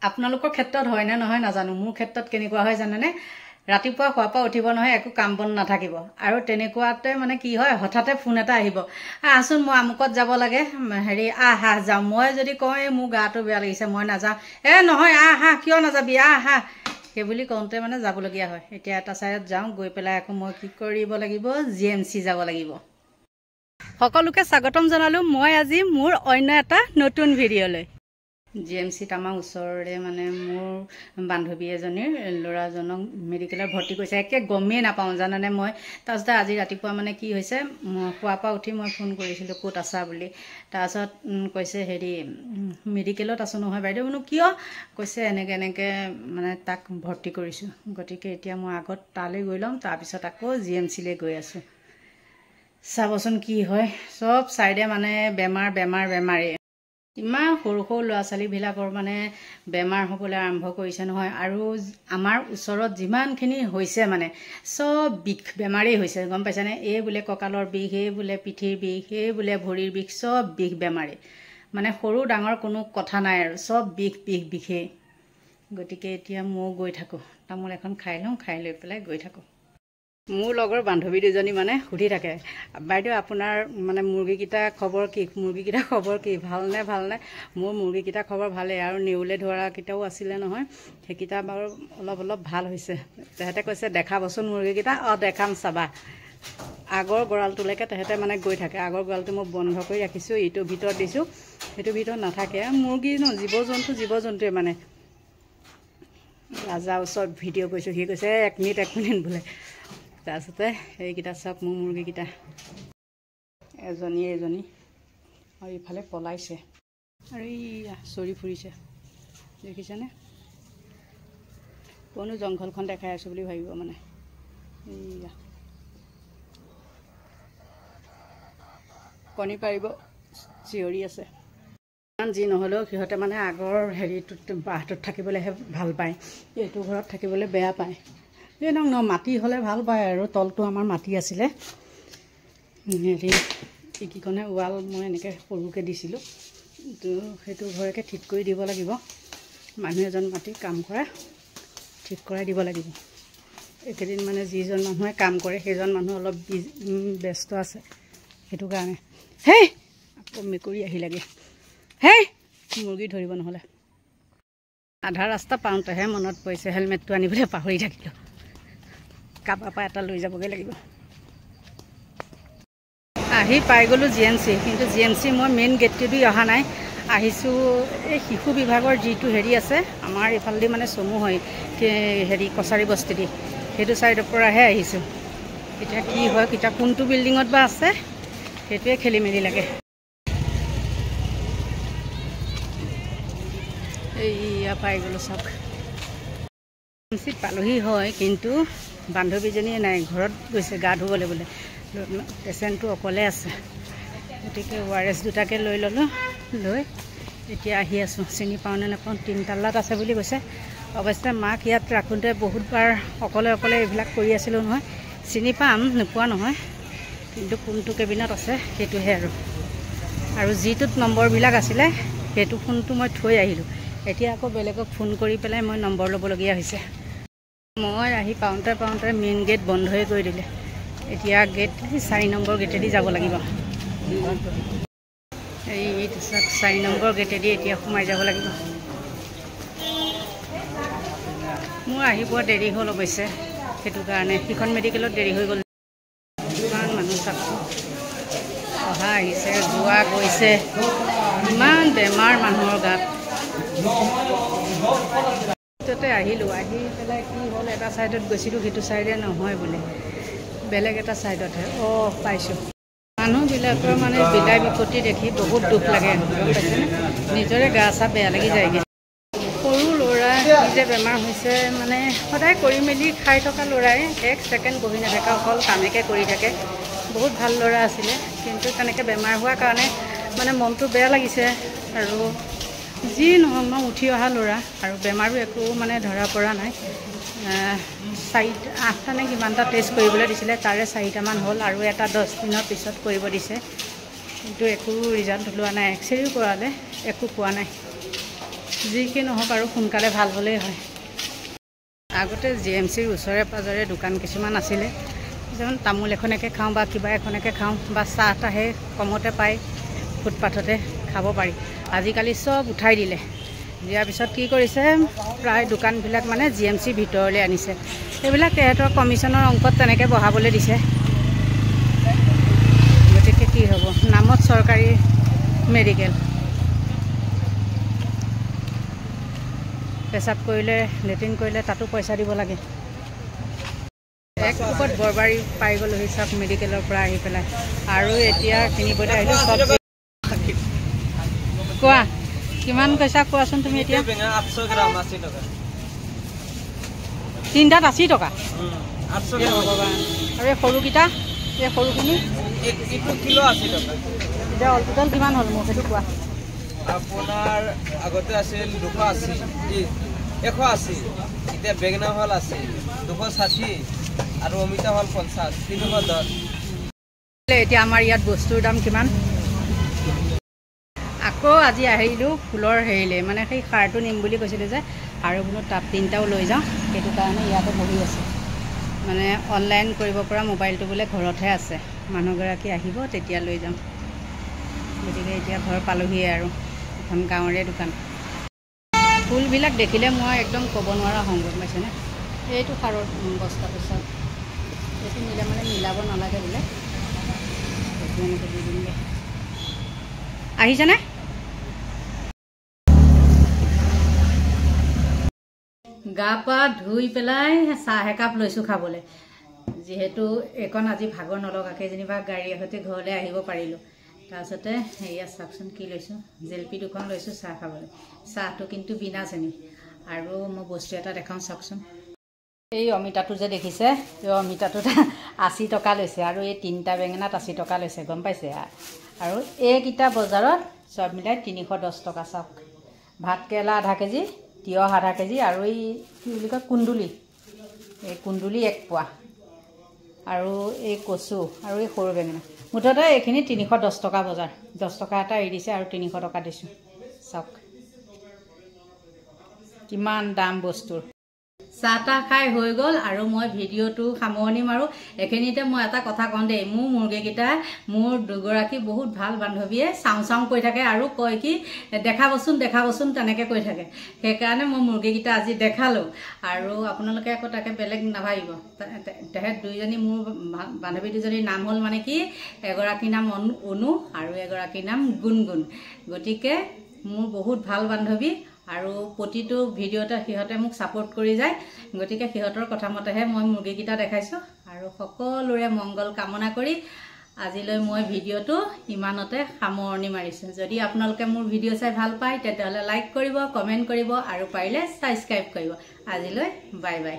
আপোনালোকৰ ক্ষেত্ৰত হয় না নহয় নাজানো, মোৰ ক্ষেত্ৰত কেনেকুৱা হয় জানেনে? ৰাতিপুৱা খোৱাৰ পৰা উঠিব নহয়, একো কাম বন নাথাকিব, আৰু তেনেকুৱাতে মানে কি হয়, হঠাতে ফোন এটা আহিব, আহচোন মই আমুকত যাব লাগে, হেৰি আহ যাওঁ। মই যদি কওঁ এই মোৰ গাটো বেয়া লাগিছে মই নাযাওঁ, নহয় আহ কিয় নাযাবি আহ সেই বুলি কওঁতে মানে যাবলগীয়া হয়। এতিয়া এটা চাইডত যাওঁ, গৈ পেলাই আকৌ মই কি কৰিব লাগিব, GMC যাব লাগিব। সকলোকে স্বাগতম জনালোঁ মই আজি মোৰ অন্য এটা নতুন ভিডিঅ'লৈ। GMCত আমাৰ ওচৰৰে মানে মোৰ বান্ধৱী এজনীৰ ল'ৰাজনক মেডিকেলত ভৰ্তি কৰিছে। একে গমেই নাপাওঁ জানানে মই। তাৰপিছতে আজি ৰাতিপুৱা মানে কি হৈছে, শোৱাৰ পৰা উঠি মই ফোন কৰিছিলোঁ ক'ত আছা বুলি। তাৰপিছত কৈছে হেৰি মেডিকেলত আছোঁ নহয় বাইদেউ। বোলো কিয়? কৈছে এনেকৈ মানে তাক ভৰ্তি কৰিছোঁ, গতিকে এতিয়া মই আগত তালৈ গৈ ল'ম, তাৰপিছত আকৌ GMCলৈ গৈ আছোঁ। চাবচোন কি হয়, চব চাইডে মানে বেমাৰেই। ইমান সৰু সৰু ল'ৰা ছোৱালীবিলাকৰ মানে বেমাৰ হ'বলৈ আৰম্ভ কৰিছে নহয়। আৰু আমাৰ ওচৰত যিমানখিনি হৈছে মানে চব বিষ বেমাৰেই হৈছে, গম পাইছেনে? এই বোলে কঁকালৰ বিষ, এই বোলে পিঠিৰ বিষ, এই বোলে ভৰিৰ বিষ, চব বিষ বেমাৰেই। মানে সৰু ডাঙৰ কোনো কথা নাই আৰু চব বিষেই। গতিকে এতিয়া ময়ো গৈ থাকোঁ, তামোল এখন খাই লওঁ, খাই লৈ পেলাই গৈ থাকোঁ। মোৰ লগৰ বান্ধৱী দুজনী মানে সুধি থাকে, বাইদেউ আপোনাৰ মানে মুৰ্গীকেইটা খবৰ কি? মুৰ্গীকেইটা খবৰ কি? ভালনে? মোৰ মুৰ্গীকেইটা খবৰ ভালেই, আৰু নেউলে ধৰাকেইটাও আছিলে নহয়, সেইকেইটা বাৰু অলপ ভাল হৈছে। তেহেঁতে কৈছে দেখাবচোন মুৰ্গীকেইটা। দেখাম চাবা। আগৰ গঁৰালটোলৈকে তেহেঁতে মানে গৈ থাকে। আগৰ গঁৰালটো মই বন্ধ কৰি ৰাখিছোঁ, ইটোৰ ভিতৰত দিছোঁ, সেইটোৰ ভিতৰত নাথাকে। মুৰ্গী জীৱ জন্তুৱে মানে। ৰাজা ওচৰত ভিডিঅ' কৰিছোঁ, সি কৈছে 1 মিনিট বোলে। তাৰপিছতে এইকেইটা চাওক মোৰ মুৰ্গীকেইটা, এজনী আৰু ইফালে পলাইছে, আৰু এইয়া চৰি ফুৰিছে, দেখিছেনে? কোনো জংঘলখন দেখাই আছোঁ বুলি ভাবিব মানে। এইয়া কণী পাৰিব চিঞৰি আছে। যি নহ'লেও সিহঁতে মানে আগৰ হেৰিটোত বাঁহটোত থাকিবলৈহে ভাল পায়, এইটো ঘৰত থাকিবলৈ বেয়া পায়। মাটি হ'লে ভাল পায় আৰু। তলটো আমাৰ মাটি আছিলে, হেৰি এইকেইখনে ৱাল মই এনেকৈ সৰুকৈ দিছিলোঁ, তো সেইটো ঘৰকে ঠিক কৰি দিব লাগিব। মানুহ এজন মাতি কাম কৰা ঠিক কৰাই দিব লাগিব। এইকেইদিন মানে যিজন মানুহে কাম কৰে সেইজন মানুহ অলপ ব্যস্ত আছে, সেইটো কাৰণে। আকৌ মেকুৰী আহিলেগৈ। মুৰ্গী ধৰিব নহ'লে। আধা ৰাস্তা পাওঁতেহে মনত পৰিছে হেলমেটটো আনিবলৈ পাহৰি থাকিলোঁ। কাৰোবাৰ পৰা এটা লৈ যাবগৈ লাগিব। আহি পাই গ'লোঁ GMC, কিন্তু GMC মই মেইন গেটটো দি অহা নাই, আহিছোঁ এই শিশু বিভাগৰ যিটো হেৰি আছে আমাৰ এইফালেদি মানে চমু হয়, হেৰি কছাৰী বস্তি দি, সেইটো ছাইডৰ পৰাহে আহিছোঁ। এতিয়া কি হয়, এতিয়া কোনটো বিল্ডিঙত বা আছে সেইটোৱে খেলি মেলি লাগে। এইয়া পাই গ'লোঁ চাওক। GMCত পালোহি হয়, কিন্তু বান্ধৱীজনীয়ে নাই, ঘৰত গৈছে গা ধুবলৈ বোলে। পেচেণ্টটো অকলে আছে, গতিকে ORS দুটাকে লৈ ল'লোঁ, লৈ এতিয়া আহি আছোঁ। চিনি পাওঁ নে নাপাওঁ, 3 তাল্লাত আছে বুলি কৈছে। অৱশ্যে মাক ইয়াত ৰাখোঁতে বহুতবাৰ অকলে এইবিলাক কৰি আছিলোঁ নহয়, চিনি পাম, নোপোৱা নহয়, কিন্তু কোনটো কেবিনত আছে সেইটোহে আৰু যিটোত নম্বৰবিলাক আছিলে সেইটো ফোনটো মই থৈ আহিলোঁ। এতিয়া আকৌ বেলেগক ফোন কৰি পেলাই মই নম্বৰ ল'বলগীয়া হৈছে। মই আহি পাওঁতে মেইন গেট বন্ধই কৰি দিলে। এতিয়া গেট 4 নম্বৰ গেটেদি যাব লাগিব। এইটো 4 নম্বৰ গেটেদি এতিয়া সোমাই যাব লাগিব। মোৰ আহিব দেৰি হ'ল অৱশ্যে, সেইটো কাৰণে সিখন মেডিকেলত দেৰি হৈ গ'ল। ইমান মানুহ চাওকচোন, অহা আহিছে, যোৱা গৈছে, ইমান বেমাৰ মানুহৰ গাত। আহিলোঁ, আহি পেলাই কি হ'ল, এটা ছাইডত গৈছিলোঁ, সেইটো ছাইডে নহয় বোলে, বেলেগ এটা ছাইডতহে। পাইছোঁ। মানুহবিলাকৰ মানে বিলাই বিপত্তি দেখি বহুত দুখ লাগে, গম পাইছেনে? নিজৰে গা চা বেয়া লাগি যায়গৈ। সৰু ল'ৰা যে বেমাৰ হৈছে, মানে সদায় কৰি মেলি খাই থকা ল'ৰাই 1 ছেকেণ্ড বহি নাথাকে, অকল কামেকে কৰি থাকে। বহুত ভাল ল'ৰা আছিলে, কিন্তু তেনেকৈ বেমাৰ হোৱাৰ কাৰণে মানে মনটো বেয়া লাগিছে। আৰু যি নহওক ন, উঠি অহা ল'ৰা, আৰু বেমাৰো একো মানে ধৰা পৰা নাই। 8টা নে কিমানটা টেষ্ট কৰিবলৈ দিছিলে, তাৰে 4টামান হ'ল, আৰু এটা 10 দিনৰ পিছত কৰিব দিছে, কিন্তু একো ৰিজাল্ট ওলোৱা নাই। এক্সৰেও কৰালে, একো পোৱা নাই। যি কি নহওক আৰু সোনকালে ভাল হ'লেই হয়। আগতে GMCৰ ওচৰে পাজৰে দোকান কিছুমান আছিলে, যেন তামোল এখনকে খাওঁ বা কিবা এখনকে খাওঁ বা চাহ তাহে কমতে পায়, ফুটপাথতে খাব পাৰি। আজিকালি চব উঠাই দিলে। দিয়াৰ পিছত কি কৰিছে, প্ৰায় দোকানবিলাক মানে GMC ভিতৰলৈ আনিছে। সেইবিলাক তেহেঁতৰ কমিশ্যনৰ অংকত তেনেকৈ বঢ়াবলৈ দিছে। গতিকে কি হ'ব, নামত চৰকাৰী মেডিকেল। পেচাব কৰিলে, লেট্ৰিন কৰিলে তাতো পইচা দিব লাগে। এক কোপত বৰবাৰী পাই গ'লোহি চব মেডিকেলৰ পৰা আহি পেলাই। আৰু এতিয়া কিনিবলৈ আহিলোঁ চব। কোৱা কিমান কৈছা কোৱাচোন তুমি এতিয়া? 800 গ্ৰাম 80 টকা। তিনিটাত 80 টকা? 800 গ্ৰাম। আৰু এই সৰুকেইটা, এই সৰুখিনি এইটো কিলো 80 টকা। এতিয়া অল টোটেল কিমান হ'ল মোক সেইটো কোৱা? আপোনাৰ আগতে আছিল 280, 180, এতিয়া বেঙেনা ফল আছে 260 আৰু অমিতা ফল 50, 310। এতিয়া আমাৰ ইয়াত বস্তুৰ দাম কিমান? আকৌ আজি আহিলোঁ ফুলৰ হেৰিলে, মানে সেই সাৰটো নিম বুলি কৈছিলোঁ যে, আৰু বোলো টাব 3টাও লৈ যাওঁ। সেইটো কাৰণে ইয়াতে বহি আছে। মানে অনলাইন কৰিব পৰা মোবাইলটো বোলে ঘৰতহে আছে, মানুহগৰাকী আহিব তেতিয়া লৈ যাম। গতিকে এতিয়া ঘৰ পালোহিয়ে আৰু, এখন গাঁৱৰে দোকান। ফুলবিলাক দেখিলে মই একদম ক'ব নোৱাৰা হওঁ, গম পাইছেনে? এইটো সাৰৰ বস্তাটো চাওক, এইটো নিলে মানে মিলাব নালাগে বোলে, সেইটো এনেকৈ দি দিমগৈ। আহিছেনে? গা পা ধুই পেলাই চাহ একাপ লৈছোঁ খাবলৈ। যিহেতু এইকণ আজি ভাগৰ নলগাকৈ যেনিবা গাড়ীৰ সৈতে ঘৰলৈ আহিব পাৰিলোঁ। তাৰপিছতে হেৰিয়া চাওকচোন কি লৈছোঁ, জেলপি 2খন লৈছোঁ চাহ খাবলৈ। চাহটো কিন্তু বিনা চেনি। আৰু মই বস্তু এটা দেখাওঁ চাওকচোন। এই অমিতাটো যে দেখিছে, এই অমিতাটোত 80 টকা লৈছে, আৰু এই 3টা বেঙেনাত 80 টকা লৈছে, গম পাইছে? আৰু এইকেইটা বজাৰত চব মিলাই 310 টকা। চাওক, ভাতকেৰেলা আধা কেজি, তিয়হ আধা কেজি, আৰু এই কি বুলি কয় কুন্দুলি, এই কুন্দুলি 1 পোৱা, আৰু এই কচু, আৰু এই সৰু বেঙেনা। মুঠতে এইখিনি 310 টকা বজাৰ। 10 টকা এটা এৰি দিছে আৰু 300 টকা দিছোঁ। চাওক কিমান দাম বস্তুৰ। চাহ তাহ খাই হৈ গ'ল, আৰু মই ভিডিঅ'টো সামৰণি মাৰোঁ। এইখিনিতে মই এটা কথা কওঁ দেই, মোৰ মুৰ্গীকেইটা, মোৰ দুগৰাকী বহুত ভাল বান্ধৱীয়ে চাওঁ চাওঁ কৈ থাকে আৰু কয় কি দেখাবচোন দেখাবচোন তেনেকৈ কৈ থাকে। সেইকাৰণে মই মুৰ্গীকেইটা আজি দেখালোঁ। আৰু আপোনালোকে আকৌ তাকে বেলেগ নাভাবিব। তেহেঁত দুইজনী মোৰ বান্ধৱী দুজনীৰ নাম হ'ল মানে কি, এগৰাকীৰ নাম অনু আৰু এগৰাকীৰ নাম গুণগুণ। গতিকে মোৰ বহুত ভাল বান্ধৱী, আৰু প্ৰতিটো ভিডিঅ'তে সিহঁতে মোক ছাপোৰ্ট কৰি যায়। গতিকে সিহঁতৰ কথা মতেহে মই মুৰ্গীকেইটা দেখাইছোঁ। আৰু সকলোৰে মংগল কামনা কৰি আজিলৈ মই ভিডিঅ'টো ইমানতে সামৰণি মাৰিছোঁ। যদি আপোনালোকে মোৰ ভিডিঅ' চাই ভাল পায় তেতিয়াহ'লে লাইক কৰিব, কমেণ্ট কৰিব, আৰু পাৰিলে ছাবস্ক্ৰাইব কৰিব। আজিলৈ বাই বাই।